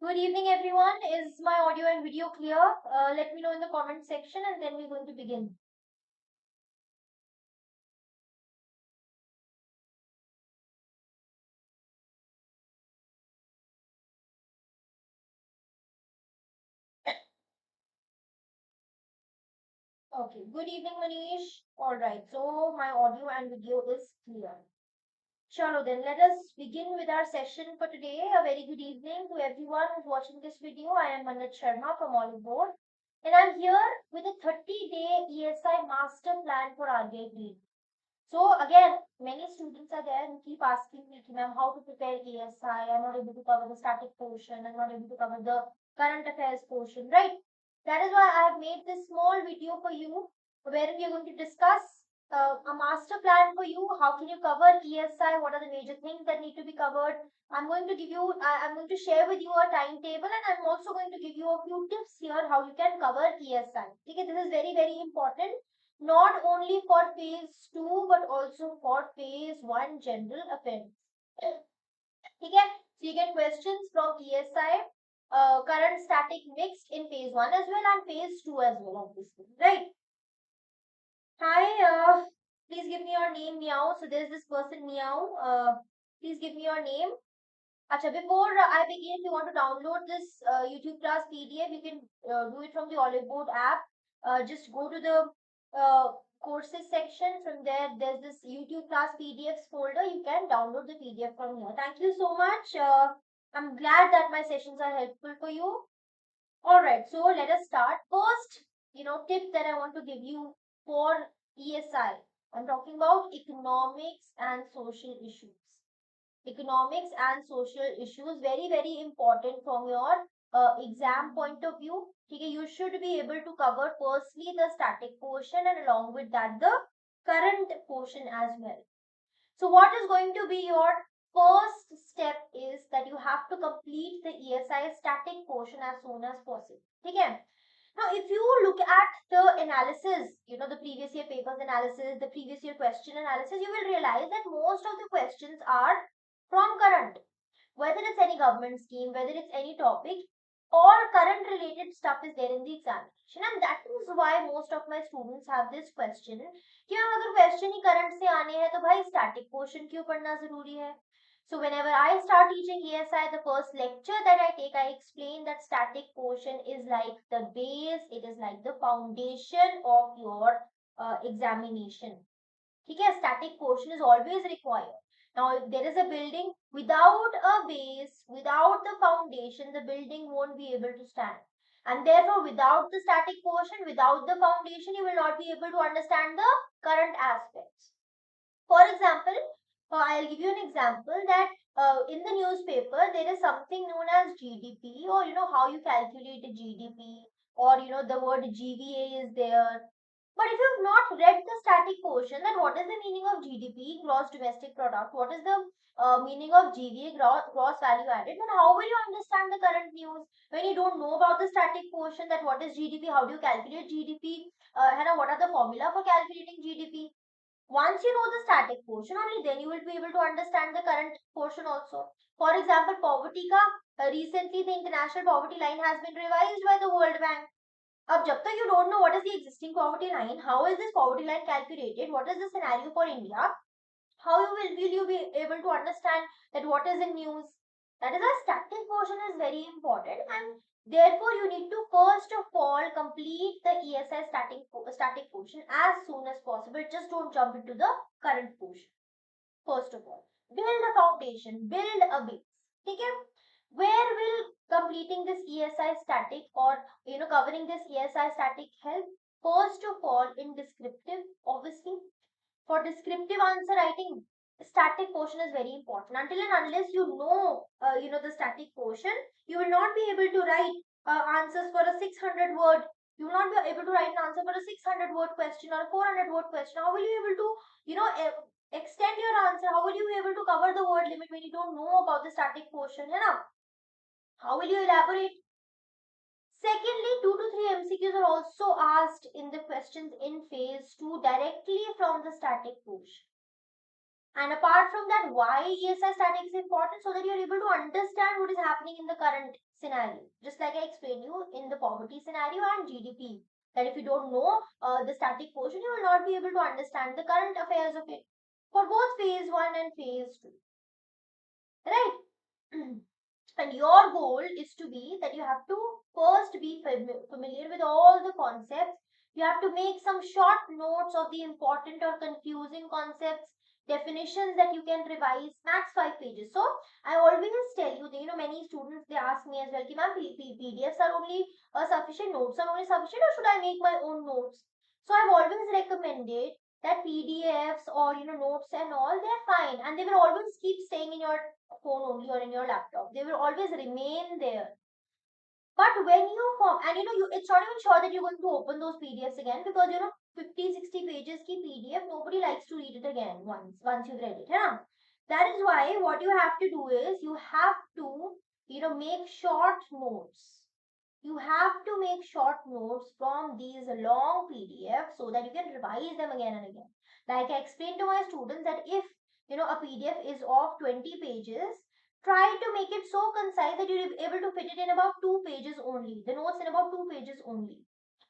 Good evening, everyone. Is my audio and video clear? Let me know in the comment section and then we're going to begin. Okay. Good evening, Manish. Alright, so my audio and video is clear. Chalo, then let us begin with our session for today. A very good evening to everyone who's watching this video. I am Manat Sharma from Oliveboard and I'm here with a 30-day ESI Master Plan for RBI. So again, many students are there who keep asking me, ma'am, how to prepare ESI? I'm not able to cover the static portion. I'm not able to cover the current affairs portion, right? That is why I have made this small video for you, wherein we are going to discuss a master plan for you. How can you cover ESI? What are the major things that need to be covered? I'm going to share with you a timetable, and I'm also going to give you a few tips here how you can cover ESI. Okay, this is very, very important, not only for phase 2 but also for phase 1 general affairs. Okay, so you get questions from ESI, current static mixed in phase 1 as well and phase 2 as well, obviously, right? Hi, please give me your name, Meow. So there's this person, Meow. Please give me your name. Acha, before I begin, if you want to download this YouTube class PDF, you can do it from the Oliveboard app. Just go to the courses section. From there, there's this YouTube class PDFs folder. You can download the PDF from here. Thank you so much. I'm glad that my sessions are helpful for you. All right, so let us start. First, tip that I want to give you for ESI. I'm talking about economics and social issues. Economics and social issues, very, very important from your exam point of view. Okay, you should be able to cover firstly the static portion and along with that the current portion as well. So what is going to be your first step is that you have to complete the ESI static portion as soon as possible. Okay. Now, if you look at the analysis, the previous year papers analysis, the previous year question analysis, you will realize that most of the questions are from current. Whether it's any government scheme, whether it's any topic, all current related stuff is there in the examination. And that is why most of my students have this question कि ma'am अगर question ही current से आने हैं तो भाई static portion क्यों पढ़ना जरूरी है. So whenever I start teaching ESI, the first lecture that I take, I explain that static portion is like the base, it is like the foundation of your examination. ठीक है, static portion is always required. Now, if there is a building without a base, without the foundation, the building won't be able to stand. And therefore, without the static portion, without the foundation, you will not be able to understand the current aspects. For example, I'll give you an example that in the newspaper, there is something known as GDP, or how you calculate a GDP, or the word GVA is there. But if you've not read the static portion, then what is the meaning of GDP, gross domestic product? What is the meaning of GVA, gross value added? Then how will you understand the current news when you don't know about the static portion? That what is GDP? How do you calculate GDP? What are the formula for calculating GDP? Once you know the static portion, only then you will be able to understand the current portion also. For example, poverty ka recently the international poverty line has been revised by the World Bank. अब जब तक you don't know what is the existing poverty line, how is this poverty line calculated, what is the scenario for India, how will you be able to understand that what is in news? That is why static portion is very important, and therefore you need to first of all complete the ESI static portion as soon as possible. Just don't jump into the current portion. First of all, build a foundation, build a base. Okay? Where will completing this ESI static or covering this ESI static help? First of all, in descriptive, obviously. For descriptive answer writing, static portion is very important. Until and unless you know, the static portion, you will not be able to write answers for a 600 word. You will not be able to write an answer for a 600 word question or a 400 word question. How will you be able to, extend your answer? How will you be able to cover the word limit when you don't know about the static portion? How will you elaborate? Secondly, 2 to 3 MCQs are also asked in the questions in phase 2 directly from the static portion. And apart from that, why ESI static is important? So that you're able to understand what is happening in the current scenario. Just like I explained you in the poverty scenario and GDP. That if you don't know the static portion, you will not be able to understand the current affairs of it for both phase 1 and phase 2. Right? And your goal is to be that you have to first be familiar with all the concepts. You have to make some short notes of the important or confusing concepts, definitions that you can revise, max 5 pages. So I always tell you that, many students, they ask me as well, ki ma'am, PDFs are only sufficient, notes are only sufficient, or should I make my own notes? So I've always recommended that PDFs or notes and all, they're fine, and they will always keep staying in your phone only or in your laptop. They will always remain there. But when you form, and it's not even sure that you're going to open those PDFs again, because 50, 60 pages ki PDF, nobody likes to read it again once you've read it. Yeah? That is why what you have to do is you have to make short notes. You have to make short notes from these long PDFs so that you can revise them again and again. Like I explained to my students that if a PDF is of 20 pages, try to make it so concise that you're able to fit it in about 2 pages only. The notes in about 2 pages only.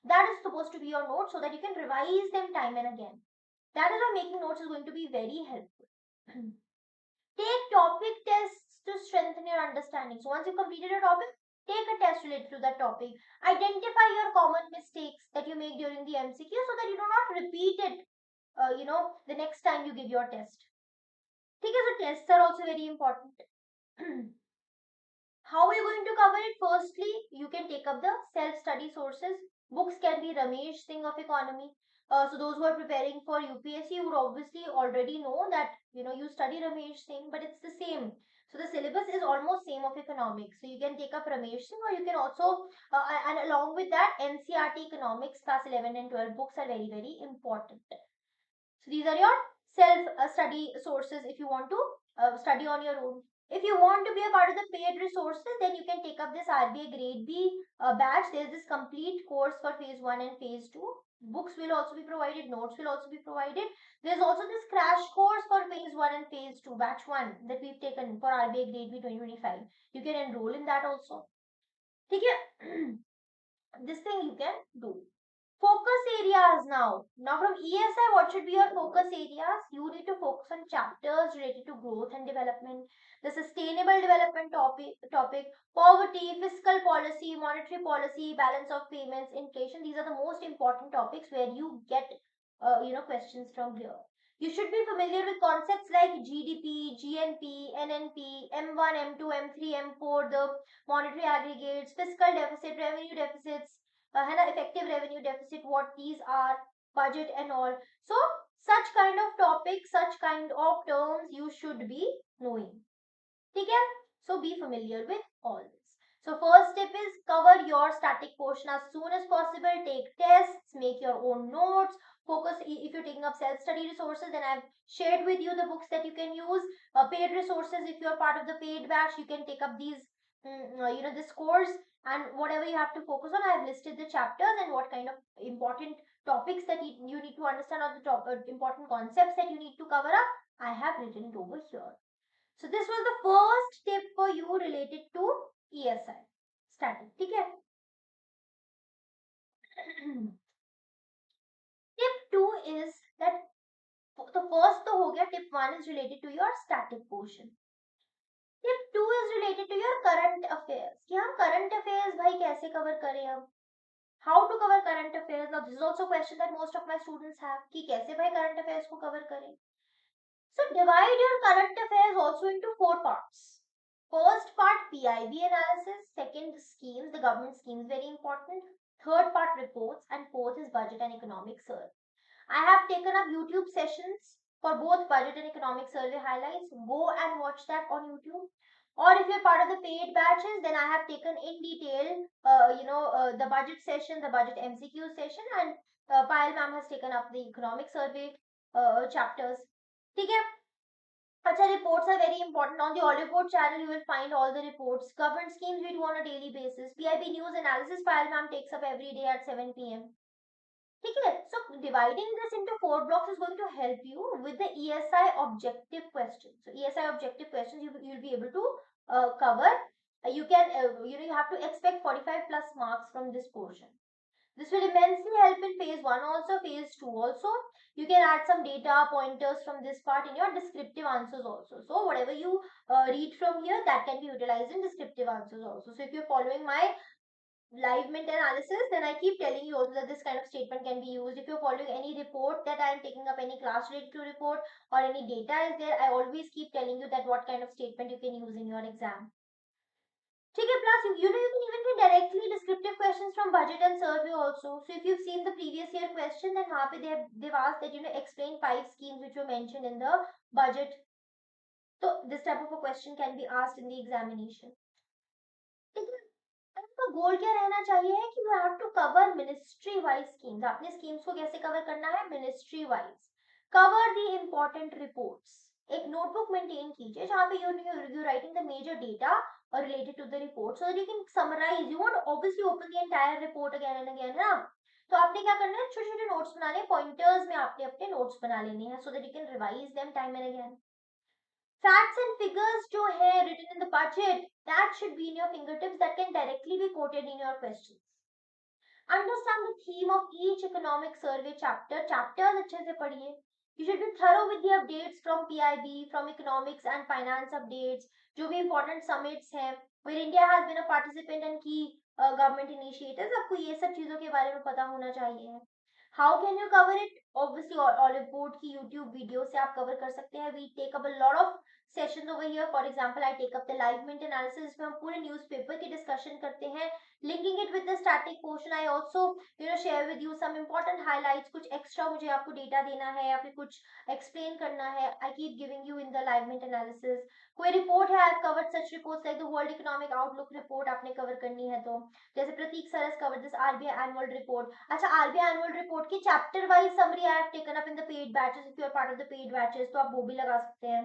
That is supposed to be your notes so that you can revise them time and again. That is why making notes is going to be very helpful. Take topic tests to strengthen your understanding. So once you completed a topic, take a test related to that topic. Identify your common mistakes that you make during the MCQ so that you do not repeat it, the next time you give your test. Okay, so tests are also very important. How are you going to cover it? Firstly, you can take up the self-study sources. Books can be Ramesh Singh of economy. So those who are preparing for UPSC would obviously already know that you study Ramesh Singh, but it's the same. So the syllabus is almost same of economics. So you can take up Ramesh Singh, or you can also and along with that NCRT economics class 11 and 12 books are very very important. So these are your self-study sources if you want to study on your own. If you want to be a part of the paid resources, then you can take up this RBI Grade B batch. There is this complete course for phase 1 and phase 2. Books will also be provided, notes will also be provided. There's also this crash course for phase 1 and phase 2, batch 1 that we've taken for RBI Grade B 2025. You can enroll in that also. Okay? This thing you can do. Focus areas now. Now from ESI, what should be your focus areas? You need to focus on chapters related to growth and development, the sustainable development topic, poverty, fiscal policy, monetary policy, balance of payments, inflation. These are the most important topics where you get questions from here. You should be familiar with concepts like GDP, GNP, NNP, M1, M2, M3, M4, the monetary aggregates, fiscal deficit, revenue deficits, effective revenue deficit, what these are, budget and all. So such kind of topics, such kind of terms you should be knowing. Okay? So be familiar with all this. So first step is cover your static portion as soon as possible. Take tests, make your own notes, focus. If you're taking up self-study resources, then I've shared with you the books that you can use. Paid resources, if you're part of the paid batch, you can take up these this course, and whatever you have to focus on, I have listed the chapters and what kind of important topics that you need to understand, or the important concepts that you need to cover up. I have written it over here. So this was the first tip for you related to ESI static. Okay. Tip 2 is that the first तो हो गया, tip 1 is related to your static portion. Tip 2 is related to your current affairs. कि हम current affairs भाई कैसे cover करें हम? How to cover current affairs? Now this is also a question that most of my students have कि कैसे भाई current affairs को cover करें? So divide your current affairs also into 4 parts. First part PIB analysis, second schemes, the government schemes very important, third part reports, and fourth is budget and economic survey. I have taken up YouTube sessions for both budget and economic survey highlights. Go and watch that on YouTube. Or if you're part of the paid batches, then I have taken in detail, the budget session, the budget MCQ session, and Payal ma'am has taken up the economic survey chapters. Okay? Acha, reports are very important. On the Oliveboard channel, you will find all the reports. Government schemes we do on a daily basis. PIB news analysis, Payal ma'am takes up every day at 7 p.m. ठीक है. So dividing this into 4 blocks is going to help you with the ESI objective questions. So ESI objective questions you'll be able to cover. You can you have to expect 45 plus marks from this portion. This will immensely help in phase 1 also, phase 2 also. You can add some data pointers from this part in your descriptive answers also. So whatever you read from here, that can be utilized in descriptive answers also. So if you're following my alignment analysis, then I keep telling you also that this kind of statement can be used. If you're following any report that I am taking up, any class related to report or any data is there, I always keep telling you that what kind of statement you can use in your exam. ठीक है. Plus you know you can even get directly descriptive questions from budget and survey also. So if you've seen the previous year question, then वहाँ पे they've asked that explain 5 schemes which were mentioned in the budget. So this type of a question can be asked in the examination. ठीक है. आपका goal क्या रहना चाहिए कि you have to cover ministry wise schemes. आपने schemes को कैसे कवर करना है? Ministry wise. Cover the important reports. एक नोटबुक मेंटेन कीजिए जहां पे you writing the major data related to the report so that you can summarize. You won't obviously open the entire report again and again, है ना. तो आपने क्या करना है? छोटे छोटे नोट्स बना लें. पॉइंटर्स में आपने अपने नोट्स बना लेने हैं so that you can revise them time and again. Facts and figures जो है written in the budget, that should be in your fingertips, that can directly be quoted in your questions. Understand the theme of each economic survey chapter. Chapters अच्छे से पढ़िए. You should be thorough with the updates from PIB, from economics and finance updates. जो भी important summits हैं, where India has been a participant and key government initiatives, आपको ये सब चीजों के बारे में पता होना चाहिए. How can you cover it? Obviously, Oliveboard की YouTube वीडियो से आप cover कर सकते हैं. We take up a lot of sessions over here. For example, I take up the live mint analysis जिसमें हम पूरे newspaper की discussion करते हैं. Linking it with the static portion, I also share with you some important highlights. कुछ extra मुझे आपको data देना है या फिर कुछ explain करना है. I keep giving you in the live mint analysis. कोई report है, I've covered such reports like the World Economic Outlook report आपने cover करनी है तो जैसे प्रतीक sir has covered this RBI annual report. अच्छा, RBI annual report की chapter wise summary I have taken up in the paid batches. If you are part of the paid batches तो आप वो भी लगा सकते हैं.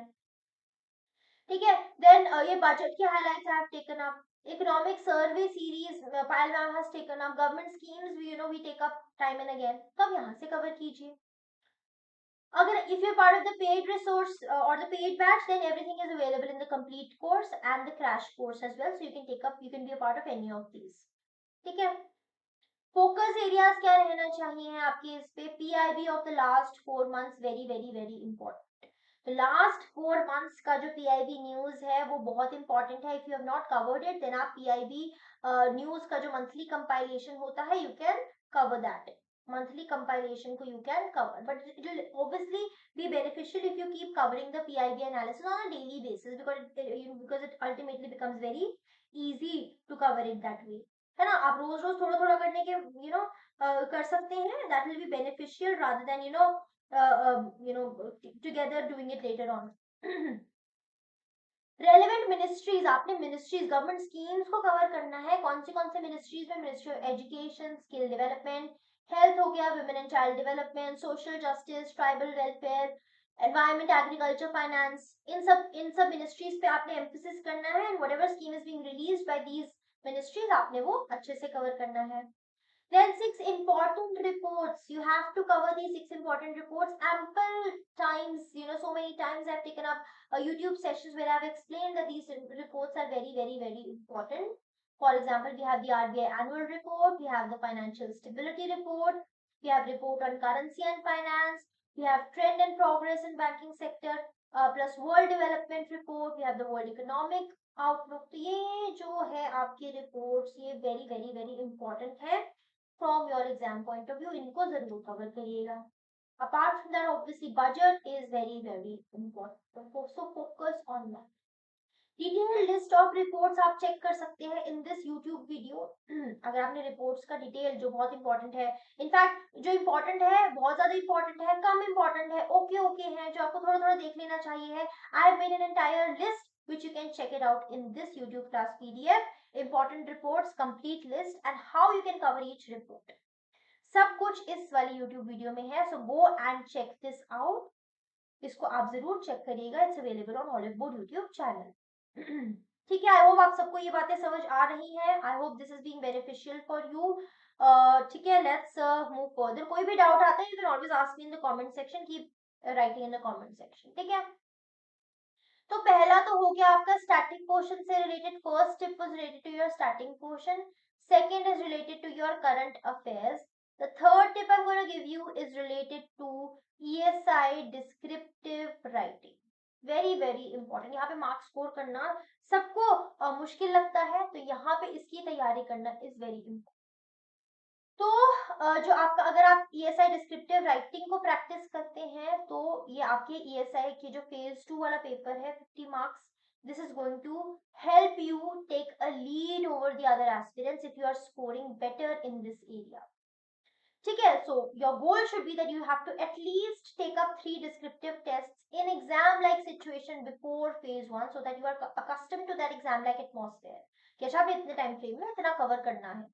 ठीक है. Then ये budget की highlights I have taken up. Economic survey series Payal ma'am has taken up. Government schemes we take up time and again. तो अब यहाँ से cover कीजिए. अगर if you're part of the paid resource or the paid batch, then everything is available in the complete course and the crash course as well. So you can be a part of any of these. ठीक है. Focus areas क्या रहना चाहिए आपके इस पे? PIB of the last 4 months very very very important. तो last 4 months का जो पीआईबी न्यूज है वो बहुत इंपॉर्टेंट है. If you have not covered it then आप पीआईबी न्यूज का जो मंथली कंपाइलेशन होता है you can cover that. monthly compilation ko you can cover, but it will obviously be beneficial if you keep covering the PIB analysis on a daily basis because it ultimately becomes very easy to cover it that way. है ना. आप रोज रोज थोड़ा थोड़ा करने के कर सकते हैं. That will be beneficial rather than together doing it later on. Relevant ministries, आपने मिनिस्ट्रीज गवर्नमेंट स्कीम्स को कवर करना है. कौन से मिनिस्ट्रीज में? Ministry of education, skill development, health हो गया, women and child development, social justice, tribal welfare, environment, agriculture, finance. इन सब मिनिस्ट्रीज पे आपने एम्फेसिस करना है. And whatever scheme is being released by these ministries आपने वो अच्छे से कवर करना है. Then 6 important reports. You have to cover these 6 important reports ample times. So many times I've taken up YouTube sessions where I've explained that these reports are very, very, very important. For example, we have the RBI annual report, we have the financial stability report, we have report on currency and finance, we have trend and progress in banking sector, plus world development report, we have the world economic outlook. तो ये जो है आपकी reports ये very, very, very important है from your exam point of view. इनको जरूर cover करिएगा. Apart from that, obviously budget is very, very important. So focus on that. Detail list of reports आप चेक कर सकते हैं इन दिस यूट्यूब वीडियो. अगर आपने रिपोर्ट्स का डिटेल जो बहुत इंपॉर्टेंट है, इनफैक्ट जो इंपॉर्टेंट है बहुत ज्यादा इंपॉर्टेंट है, कम इंपॉर्टेंट है, ओके ओके है, जो आपको थोड़ा थोड़ा देख लेना चाहिए है, I have made an entire list which you can check it out in this YouTube class PDF. Important reports, complete list and how you can cover each report. सब कुछ इस वाली YouTube वीडियो में है. So go and check this out. इसको आप जरूर check करिएगा. It's available on Oliveboard YouTube channel. ठीक है, आई होप आप सबको ये बातें समझ आ रही हैं. I hope this is being beneficial for you. ठीक है, लेट्स मूव फर्दर. कोई भी डाउट आता है, you can always ask me in the comment section. Keep writing in the comment section. ठीक है, तो पहला तो हो गया आपका स्टैटिक पोर्शन से related. First tip was related to your starting portion. Second is related to your current affairs. The third tip I am going to give you is related to ESI descriptive writing. Very very important. यहाँ पे marks score करना सबको मुश्किल लगता है, तो यहाँ पे इसकी तैयारी करना इज वेरी इंपॉर्टेंट. तो जो आपका, अगर आप ESI डिस्क्रिप्टिव राइटिंग को प्रैक्टिस करते हैं, तो ये आपके ESI के जो फेज 2 वाला पेपर है, 50 marks, this is going to help you take a lead over the other aspirants if you are scoring better in this area. ठीक है, so your goal should be that you have to at least take up 3 descriptive tests in exam like situation before phase 1 so that you are accustomed to that exam like atmosphere कि अच्छा आपने इतने time frame में इतना cover करना है.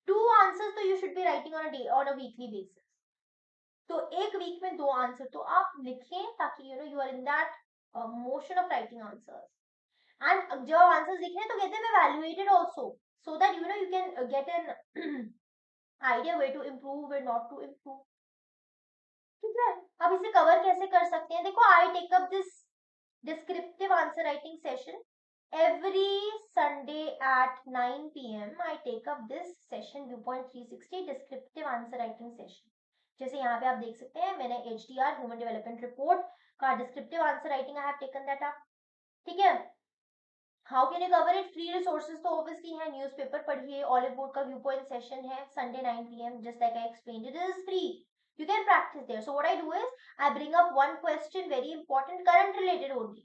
2 answers तो you should be writing on a weekly basis. तो एक वीक में 2 आंसर तो आप लिखें, ताकि you are in that motion of writing answers. And जब आंसर्स लिख रहे हैं तो get them evaluated also, so that you can get an idea way to improve, way not to improve. ठीक है, अब इसे कवर कैसे कर सकते हैं? देखो, I take up this descriptive answer writing session every Sunday at 9 p.m. I take up this session viewpoint 360 descriptive answer writing session. जैसे यहाँ पे आप देख सकते हैं, मैंने HDR ह्यूमन डेवलपमेंट रिपोर्ट का descriptive answer writing I have taken that up. ठीक है, how can you cover it? Free resources तो ऑब्वियसली है, न्यूज़पेपर पढ़िए, ऑलिव बोर्ड का व्यू पॉइंट सेशन है Sunday 9 p.m. Just like I explained, it is free. You can practice there. So what I do is I bring up one question, very important, current related only.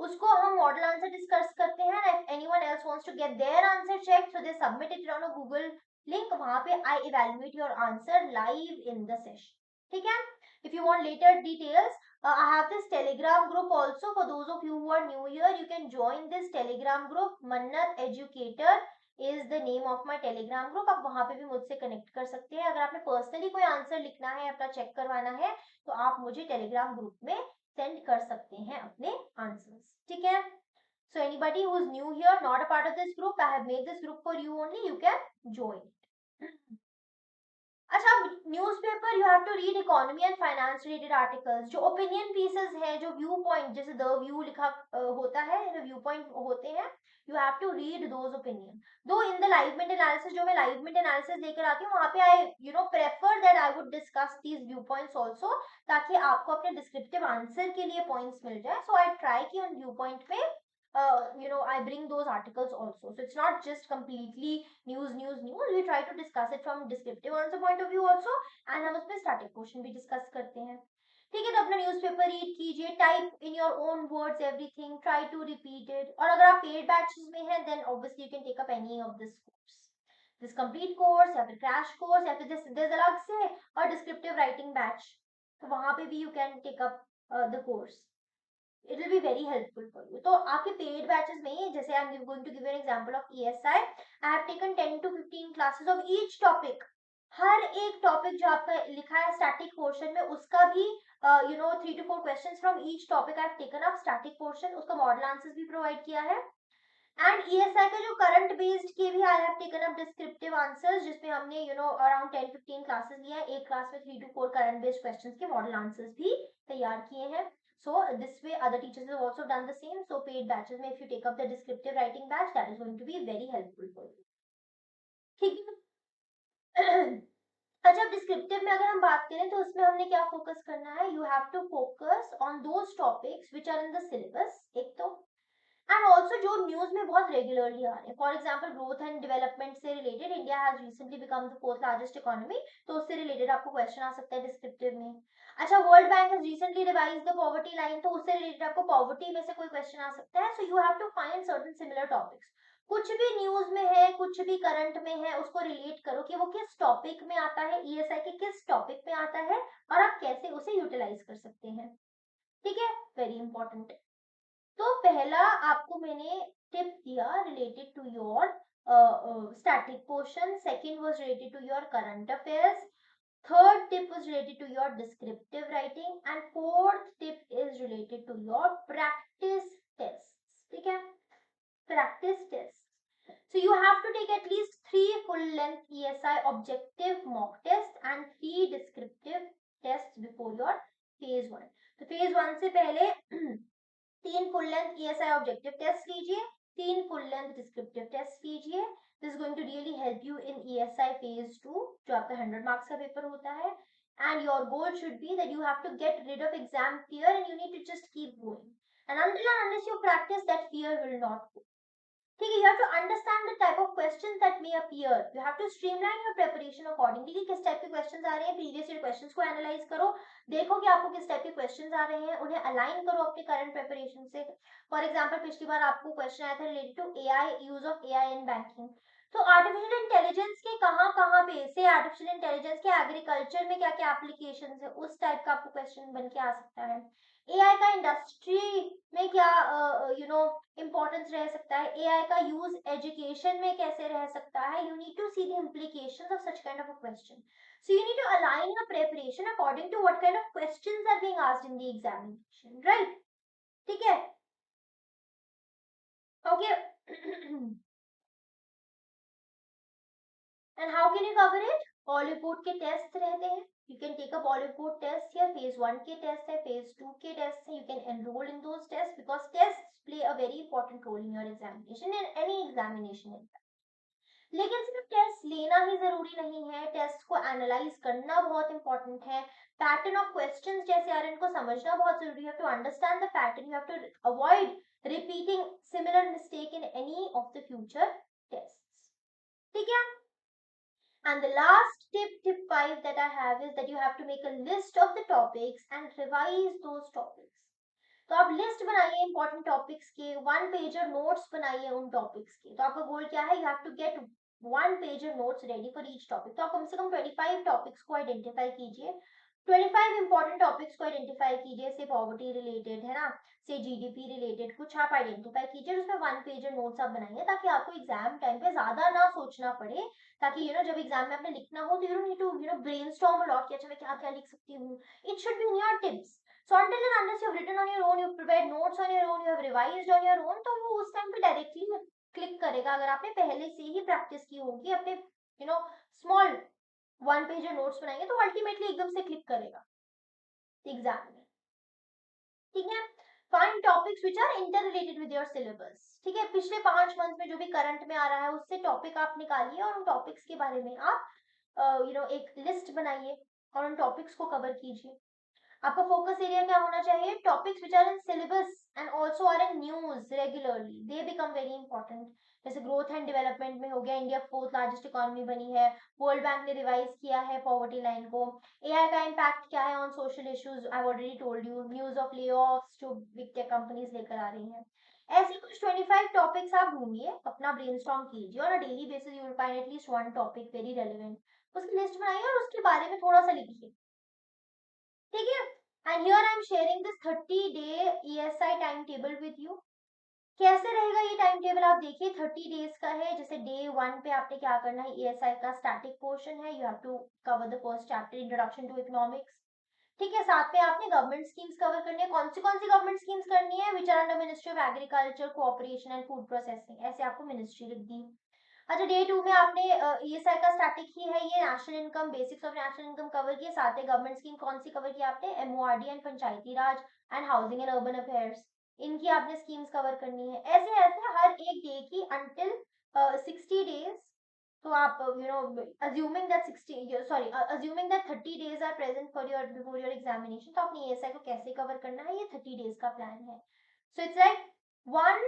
उसको हम model answer discuss करते हैं. If anyone else wants to get their answer checked, so they submit it on a Google link. वहाँ पे I evaluate your answer live in the session. ठीक है? If you want later details, I have this Telegram group also. For those of you who are new here, you can join this Telegram group. Mannat Educator is the name of my Telegram group. आप वहाँ पे भी मुझसे connect कर सकते हैं. अगर आपने पर्सनली कोई आंसर लिखना है, अपना चेक करवाना है, तो आप मुझे टेलीग्राम ग्रुप में सेंड कर सकते हैं अपने आंसर्स. ठीक है, so anybody who is new here, not a part of this group, I have made this group for you only. You can join. अच्छा, newspaper you have to read economy and finance related articles. जो opinion pieces हैं, जो view point, जैसे the view लिखा होता है, view point होते हैं, you have to read those opinion. दो इन द लाइवमेंट एनालिसिस, जो मैं लाइवमेंट एनालिसिस लेकर आती हूँ, वहाँ पे I prefer that I would discuss these view points also, ताकि आपको अपने डिस्क्रिप्टिव आंसर के लिए पॉइंट्स मिल जाए. सो आई ट्राई कि उन व्यू पॉइंट पे I bring those articles also. So it's not just completely news. We try to discuss it from descriptive answer point of view also, and हम उसमें static portion भी discuss करते हैं. ठीक है, तो अपना न्यूज़पेपर रीड कीजिए, type in your own words everything, try to repeat it. और अगर आप पेड बैचेस में हैं, then obviously you can take up any of this course, this complete course, या फिर क्रैश कोर्स, या फिर दिस अलग से और डिस्क्रिप्टिव राइटिंग बैच, तो वहां पे भी you can take up the course. it will be very helpful for you. तो आपके पेड बैचेस में, जैसे I am going to give an example of ESI, I have taken 10 to 15 classes of each topic. हर एक topic जो आपका लिखा है स्टैटिक पोर्शन में, उसका भी 3 to 4 questions from each topic I have taken up. Static portion, उसका मॉडल आंसर्स भी प्रोवाइड किया है. एंड ESI का जो करंट बेस्ड के भी आई have taken up descriptive answers, जिसमें हमने अराउंड 10-15 क्लासेस लिया है. एक क्लास में 3 to 4 करंट बेस्ड क्वेश्चंस के मॉडल आंसर्स भी तैयार किए हैं. So this way other teachers have also done the same. So paid batches में if you take up the descriptive writing batch, that is going to be very helpful for you. ठीक है. अच्छा, अब descriptive में अगर हम बात करें, तो उसमें हमने क्या फोकस करना है? You have to focus on those topics which are in the syllabus, एक तो, एंड ऑल्सो जो न्यूज में बहुत रेगुलरली आ रहे हैं. For example, growth and development से related, India has recently become the 4th largest economy, तो उससे रिलेटेड आपको क्वेश्चन आ सकता है डिस्क्रिप्टिव में. अच्छा, world bank has recently revise the poverty line, तो उससे रिलेटेड आपको पॉवर्टी में से कोई क्वेश्चन आ सकता है. So you have to find certain similar topics. कुछ भी न्यूज में है, कुछ भी करंट में है, उसको रिलेट करो कि वो किस टॉपिक में आता है, ESI के किस टॉपिक में आता है, और आप कैसे उसे यूटिलाइज कर सकते हैं. ठीक है, वेरी इंपॉर्टेंट. तो पहला आपको मैंने टिप दिया related to your static portion. Second was related to your current affairs. Third tip was related to your descriptive writing, and fourth tip is related to your practice test. ठीक है, practice tests. So you have to take at least 3 full-length ESI objective mock tests and 3 descriptive tests before your phase 1. तो phase 1 से पहले 3 full-length ESI objective tests लीजिए, 3 full-length descriptive tests लीजिए. This is going to really help you in ESI phase 2, जो आपका 100 marks का paper होता है. And your goal should be that you have to get rid of exam fear and you need to just keep going. And unless you practice, that fear will not go. ठीक है, you have to understand the type of questions that may appear. You have to streamline your preparation accordingly. किस type के questions आ रहे हैं, previous year questions को analyse करो, देखो कि आपको किस टाइप के क्वेश्चंस आ रहे हैं, उन्हें अलाइन करो अपने करंट प्रिपरेशन से. फॉर एग्जांपल पिछली बार आपको क्वेश्चन आया था related to AI, use of AI in banking. तो आर्टिफिशियल इंटेलिजेंस के कहाँ पे से आर्टिफिशियल इंटेलिजेंस के एग्रीकल्चर में क्या क्या एप्लीकेशंस है, उस टाइप का आपको क्वेश्चन बन के आ सकता है. एआई का इंडस्ट्री में क्या इंपॉर्टेंस रह सकता है, एआई का यूज एजुकेशन में कैसे रह सकता है. You need to see the implications of such kind of a question. So you need to align your preparation according to what kind of questions are being asked in the examination, right? ठीक है, okay. And how can you cover it? Oliveboard के test रहते हैं. You can take up Oliveboard tests here. Phase 1 के test है, Phase 2 के test है. You can enroll in those tests because tests play a very important role in your examination and any examination in fact. लेकिन सिर्फ test लेना ही जरूरी नहीं है, टेस्ट को एनालाइज करना बहुत इंपॉर्टेंट है. पैटर्न ऑफ क्वेश्चंस जैसे आ रहे हैं, इनको समझना बहुत जरूरी है. To understand the pattern you have to avoid repeating similar mistake in any of the future tests. ठीक है. And the last tip 5 that I have is that you have to make a list of the topics and revise those topics. तो आप list बनाइए important topics के, 1 pager notes बनाइए उन topics के. तो आपका गोल क्या है? You have to get 1 pager notes ready for each topic. तो आप कम से कम 25 टॉपिक्स को आइडेंटिफाई कीजिए, 25 इंपॉर्टेंट टॉपिक्स को आइडेंटिफाई कीजिए. से पॉवर्टी रिलेटेड है ना, से जीडीपी रिलेटेड कुछ आप आइडेंटिफाई कीजिए, उसमें 1 पेजर नोट्स आप बनाइए ताकि आपको एग्जाम टाइम पे ज्यादा ना सोचना पड़े. ताकि जब एग्जाम में आपने लिखना हो तो you don't need to brainstorm a lot कि अच्छा मैं क्या क्या लिख सकती हूँ. It should be in your tips. So until and unless you have written on your own, you have prepared notes on your own, you have revised on your own, तो वो उस टाइम पे डायरेक्टली क्लिक करेगा अगर आपने पहले से ही practice की होगी अपने स्मॉल 1 पेजर नोट्स बनाएंगे तो अल्टीमेटली एकदम से क्लिक करेगा एग्जाम में. ठीक है. Find topics which are interrelated with your syllabus. ठीक है, पिछले 5 मंथ में जो भी करंट में आ रहा है उससे टॉपिक आप निकालिए और उन टॉपिक्स के बारे में आप एक लिस्ट बनाइए और उन टॉपिक्स को कवर कीजिए. आपका फोकस एरिया क्या होना चाहिए? Topics which are in syllabus and also are in news regularly, they become very important. जैसे ग्रोथ एंड डेवलपमेंट में हो गया, इंडिया 4th लार्जेस्ट इकोनॉमी बनी है, वर्ल्ड बैंक ने रिवाइज किया है पॉवर्टी लाइन को. एआई का इम्पैक्ट क्या है on social issues, I already told you. News of ले ऑफ्स जो बिग टेक कंपनीज लेकर आ रही हैं. ऐसे कुछ 25 टॉपिक्स आप ढूंढिए, अपना ब्रेनस्टॉर्म कीजिए और daily basis you will find at least 1 topic very relevant. उसकी लिस्ट बनाइए और उसके बारे में थोड़ा सा लिखिए. ठीक है. And here I am sharing this 30-day ESI timetable with you. कैसे रहेगा ये टाइम टेबल? आप देखिए 30 डेज का है. जैसे डे 1 पे आपने क्या करना है, ESI का स्टैटिक पोर्शन है, you have to cover the first chapter introduction to economics. ठीक है. साथ में आपने गवर्नमेंट स्कीम्स कवर करनी है. कौन सी गवर्नमेंट स्कीम्स करनी है? Which are under ministry of agriculture, cooperation and food processing. ऐसे आपको मिनिस्ट्री लिख दी. अच्छा, डे 2 में आपने ESI का स्टैटिक ही है, ये national income, basics of national income cover किए. साथ में गवर्नमेंट स्कीम कौन सी कवर की आपने? MORD and Panchayati Raj and housing and urban affairs. इनकी आपने स्कीम्स कवर करनी है. ऐसे ऐसे हर एक डे की अंटिल 60 डेज. तो आप assuming that 30 days are present for your before your examination, तो आपने ESI को कैसे कवर करना है, ये 30 डेज का प्लान है. सो इट्स लाइक 1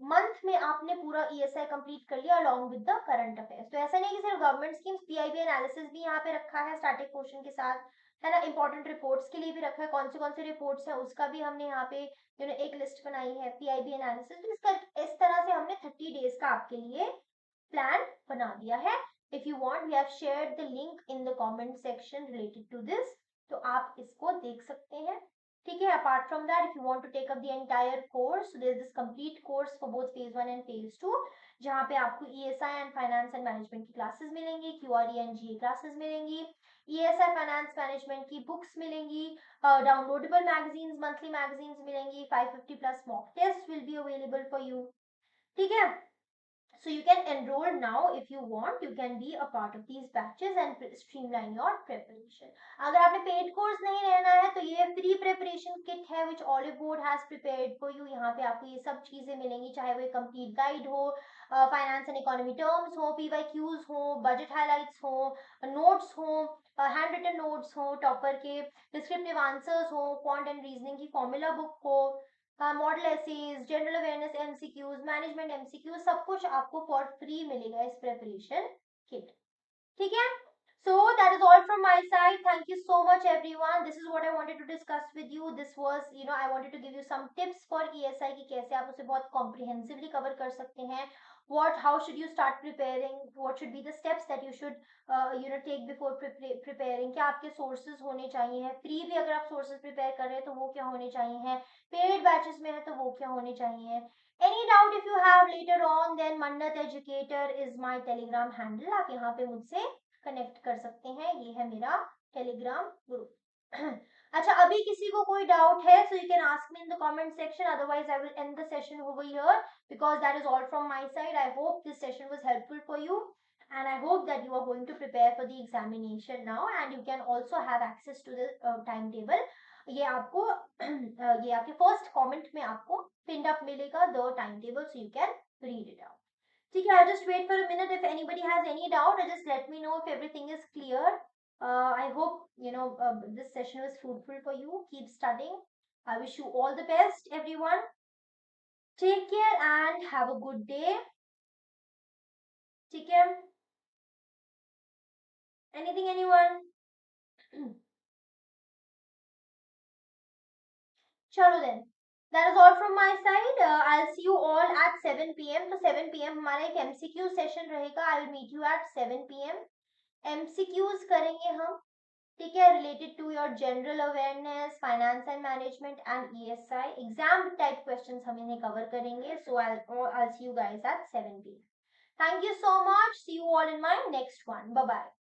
मंथ में आपने पूरा ESI कंप्लीट कर लिया along with the current affairs. तो ऐसा नहीं कि सिर्फ गवर्नमेंट स्कीम्स, PIB एनालिसिस भी यहाँ पे रखा है स्टैटिक पोर्शन के साथ, है ना. इंपॉर्टेंट रिपोर्ट्स के लिए भी रखा है, कौन से रिपोर्ट्स हैं उसका भी हमने यहाँ पे एक लिस्ट बनाई है, PIB एनालिसिस. तो इसका इस तरह से हमने 30 डेज का आपके लिए प्लान बना दिया है. If you want, we have shared the link in the comment section related to this, तो आप इसको देख सकते हैं. ठीक है. Apart from that, if you want to take up the entire course, there is this complete course for both phase 1 and phase 2, जहां पे आपको ESI and finance and management की क्लासेस मिलेंगी, QRE एंड GA क्लासेस मिलेंगी, ESI finance management की books मिलेंगी, downloadable magazines, monthly magazines मिलेंगी, 550 plus mock test will be available for you. ठीक है. So you can enroll now if you want. You can be a part of these batches and streamline your preparation. अगर आपने paid course नहीं लेना है तो ये free preparation kit है which Oliveboard has prepared for you. यहाँ पे आपको ये सब चीजें मिलेंगी, चाहे वो complete guide हो, finance and economy terms हो, PYQs हो, budget highlights हो, notes हो, handwritten notes हो, topper के descriptive answers हो, quant and reasoning की formula book हो, model essays, general awareness MCQs, management MCQs, सब कुछ आपको फॉर फ्री मिलेगा इस प्रिपरेशन किट. ठीक है. So that is all from my side. Thank you so much everyone. This is what I wanted to discuss with you. This was, I wanted to give you some tips for ESI कि कैसे आप उसे बहुत comprehensively cover कर सकते हैं. How should you start preparing? What should be the steps that you should take before preparing? क्या आपके sources होने चाहिए? Free भी अगर आप sources prepare कर रहे हैं तो वो क्या होने चाहिए? Paid batches में है तो वो क्या होने चाहिए? Any doubt if you have later on, then Mannat Educator is my Telegram handle. आप यहाँ पे मुझसे कनेक्ट कर सकते हैं. ये है मेरा टेलीग्राम ग्रुप. अच्छा, अभी किसी को कोई डाउट है so you can ask me in the comment section. Otherwise I will end the session over here because that is all from my side. I hope this session was helpful for you and I hope that you are going to prepare for the examination now and you can also have access to the timetable. ये आपको ये आपके first comment में आपको pin up मिलेगा the time table so you can read it out. ठीक है, I'll just wait for a minute. If anybody has any doubt, just let me know if everything is clear. I hope this session was fruitful for you. Keep studying. I wish you all the best, everyone. Take care and have a good day. Take care. Anything, anyone? चलो then. That is all from my side. I'll see you all at 7 p.m. तो 7 p.m. हमारा एक MCQ session रहेगा. I'll meet you at 7 p.m. MCQs करेंगे हम. ठीक है, related to your general awareness, finance and management and ESI exam type questions हम इन्हें cover करेंगे. So I'll see you guys at 7 p.m. Thank you so much. See you all in my next one. Bye bye.